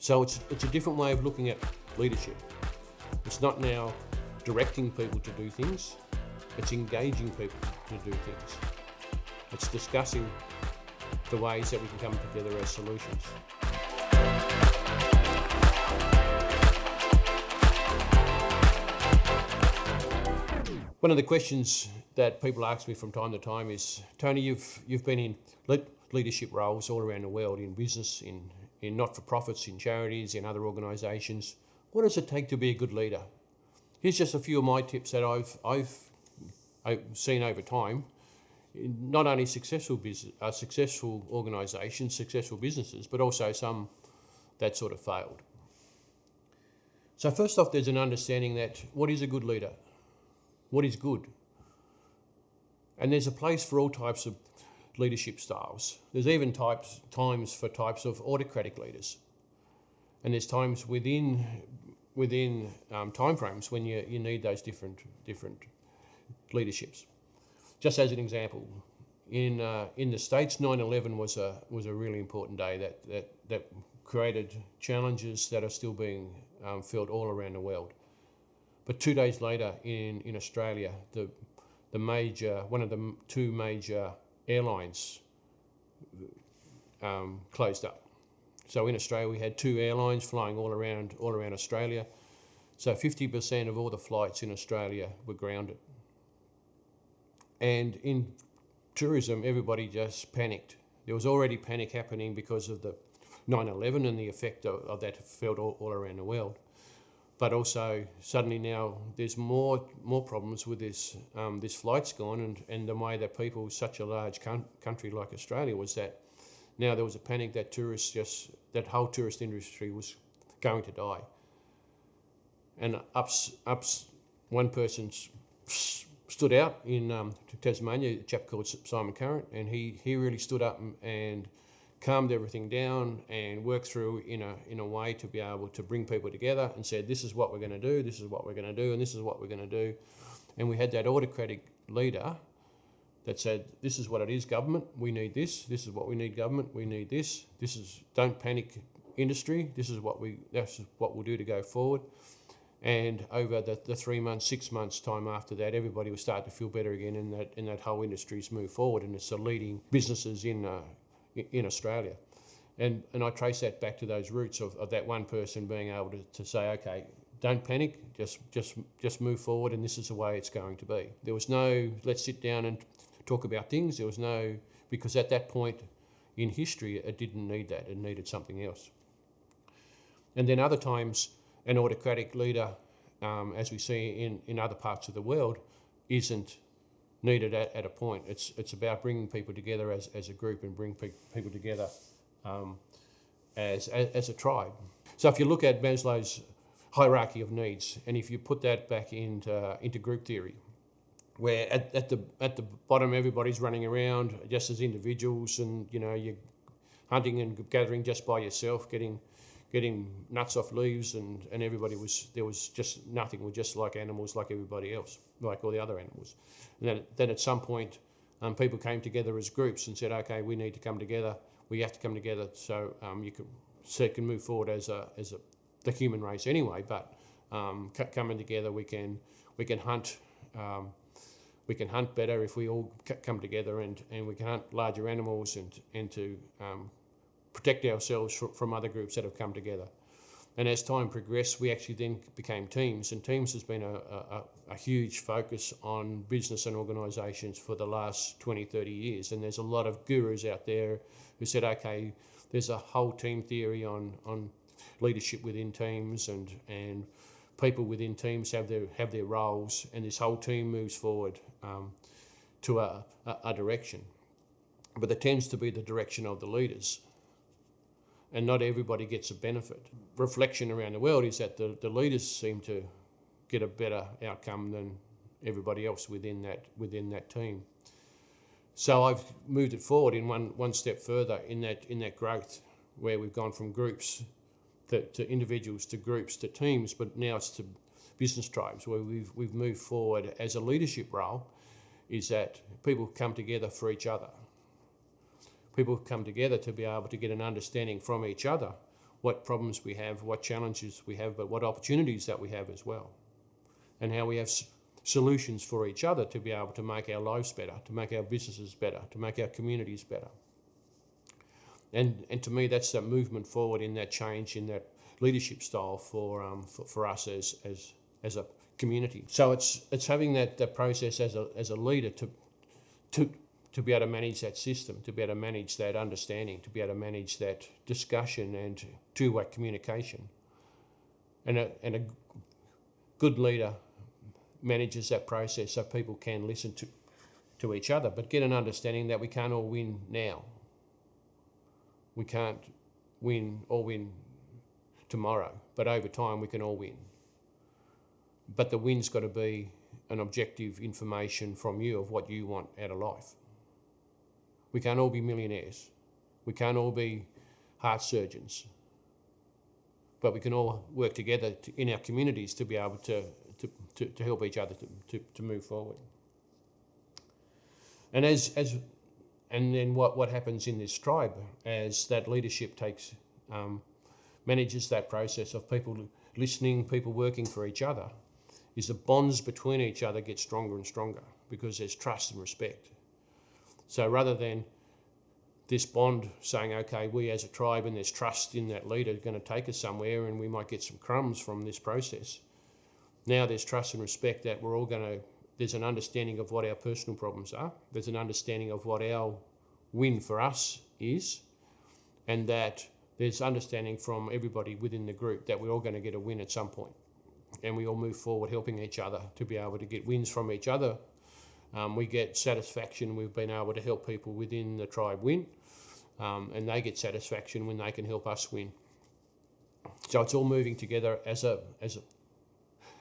So it's a different way of looking at leadership. It's not now directing people to do things, it's engaging people to do things. It's discussing the ways that we can come together as solutions. One of the questions that people ask me from time to time is, Tony, you've been in leadership roles all around the world, in business, in not-for-profits, in charities, in other organisations. What does it take to be a good leader? Here's just a few of my tips that I've seen over time. Not only successful organisations, successful businesses, but also some that sort of failed. So first off, there's an understanding that what is a good leader? What is good? And there's a place for all types of leadership styles. There's even times for types of autocratic leaders. And there's times within timeframes when you need those different leaderships. Just as an example, in the States, 9/11 was a really important day that created challenges that are still being felt all around the world. But 2 days later, in Australia, one of the two major airlines closed up. So in Australia, we had two airlines flying all around Australia. So 50% of all the flights in Australia were grounded. And in tourism, everybody just panicked. There was already panic happening because of the 9/11 and the effect of that felt all around the world. But also, suddenly now there's more problems with this flight's gone, and the way that people, such a large country like Australia, was that now there was a panic that that whole tourist industry was going to die. And one person stood out in Tasmania, a chap called Simon Curran, and he really stood up and calmed everything down and worked through in a way to be able to bring people together and said, this is what we're going to do, this is what we're going to do, and this is what we're going to do. And we had that autocratic leader that said, this is what it is, government, we need this is what we need, government, we need this is, don't panic, industry, this is what we'll do to go forward. And over the 3 months, 6 months time after that, everybody will start to feel better again, and that whole industry's moved forward, and it's the leading businesses in Australia. And I trace that back to those roots of that one person being able to say, okay, don't panic, just move forward, and this is the way it's going to be. There was no, let's sit down and talk about things. There was no, because at that point in history, it didn't need that. It needed something else. And then other times, an autocratic leader, as we see in other parts of the world, isn't needed at a point. It's about bringing people together as a group and bring people together as a tribe. So if you look at Maslow's hierarchy of needs, and if you put that back into group theory, where at the bottom everybody's running around just as individuals, and you're hunting and gathering just by yourself, getting nuts off leaves, and there was just nothing. We're just like animals, like everybody else, like all the other animals. And then at some point, people came together as groups and said, okay, we need to come together. We have to come together so you can move forward as the human race anyway. But coming together, we can hunt. We can hunt better if we all come together, and we can hunt larger animals and to protect ourselves from other groups that have come together. And as time progressed, we actually then became teams, and teams has been a huge focus on business and organisations for the last 20, 30 years. And there's a lot of gurus out there who said, okay, there's a whole team theory on leadership within teams, and people within teams have their roles, and this whole team moves forward to a direction. But it tends to be the direction of the leaders, and not everybody gets a benefit. Reflection around the world is that the leaders seem to get a better outcome than everybody else within that team. So I've moved it forward in one step further in that growth, where we've gone from groups to individuals, to groups, to teams, but now it's to business tribes, where we've moved forward as a leadership role, is that people come together for each other. People come together to be able to get an understanding from each other what problems we have, what challenges we have, but what opportunities that we have as well, and how we have solutions for each other to be able to make our lives better, to make our businesses better, to make our communities better. And to me, that's that movement forward in that change, in that leadership style for us as a community. So it's having that process as a leader to be able to manage that system, to be able to manage that understanding, to be able to manage that discussion and two-way communication. And a good leader manages that process so people can listen to each other, but get an understanding that we can't all win now. We can't all win tomorrow, but over time we can all win. But the win's got to be an objective information from you of what you want out of life. We can't all be millionaires. We can't all be heart surgeons. But we can all work together in our communities to be able to help each other to move forward. And and then what happens in this tribe as that leadership manages that process of people listening, people working for each other, is the bonds between each other get stronger and stronger because there's trust and respect. So rather than this bond saying, okay, we as a tribe and there's trust in that leader going to take us somewhere and we might get some crumbs from this process, now there's trust and respect that we're all there's an understanding of what our personal problems are, there's an understanding of what our win for us is, and that there's understanding from everybody within the group that we're all going to get a win at some point. And we all move forward helping each other to be able to get wins from each other. We get satisfaction, we've been able to help people within the tribe win, and they get satisfaction when they can help us win. So it's all moving together as a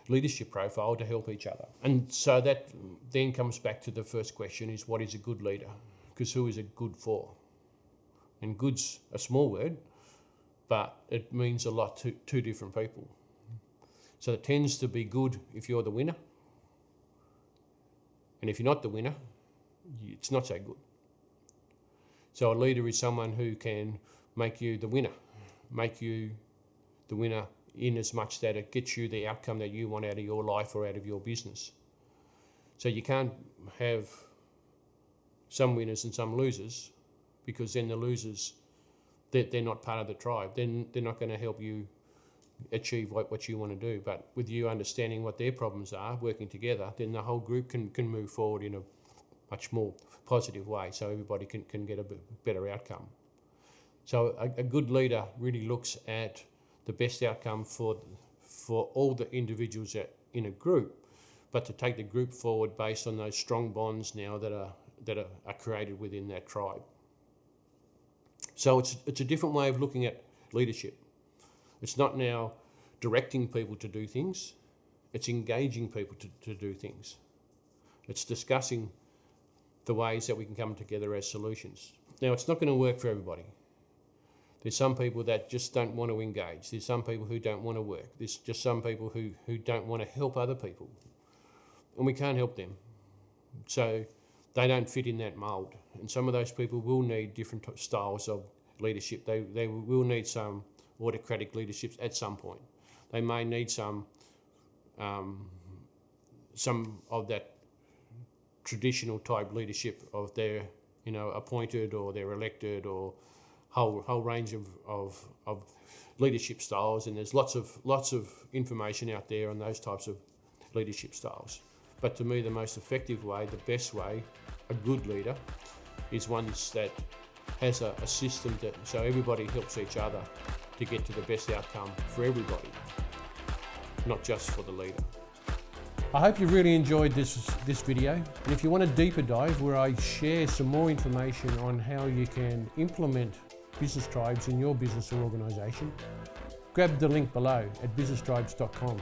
leadership profile to help each other. And so that then comes back to the first question is, what is a good leader? Because who is it good for? And good's a small word, but it means a lot to two different people. So it tends to be good if you're the winner. And if you're not the winner, it's not so good. So a leader is someone who can make you the winner in as much that it gets you the outcome that you want out of your life or out of your business. So you can't have some winners and some losers, because then the losers, they're not part of the tribe. Then they're not going to help you achieve what you want to do. But with you understanding what their problems are, working together, then the whole group can move forward in a much more positive way, so everybody can get a better outcome. So a good leader really looks at the best outcome for all the individuals in a group, but to take the group forward based on those strong bonds now that are created within that tribe. So it's a different way of looking at leadership. It's not now directing people to do things, it's engaging people to do things. It's discussing the ways that we can come together as solutions. Now, it's not going to work for everybody. There's some people that just don't want to engage. There's some people who don't want to work. There's just some people who don't want to help other people. And we can't help them. So they don't fit in that mould. And some of those people will need different styles of leadership. They will need some autocratic leaderships at some point. They may need some of that traditional type leadership of their, appointed or they're elected, or whole range of leadership styles. And there's lots of information out there on those types of leadership styles. But to me, the most effective way, the best way, a good leader, is one that has a system so everybody helps each other to get to the best outcome for everybody, not just for the leader. I hope you really enjoyed this video. And if you want a deeper dive where I share some more information on how you can implement business tribes in your business or organisation, grab the link below at businesstribes.com.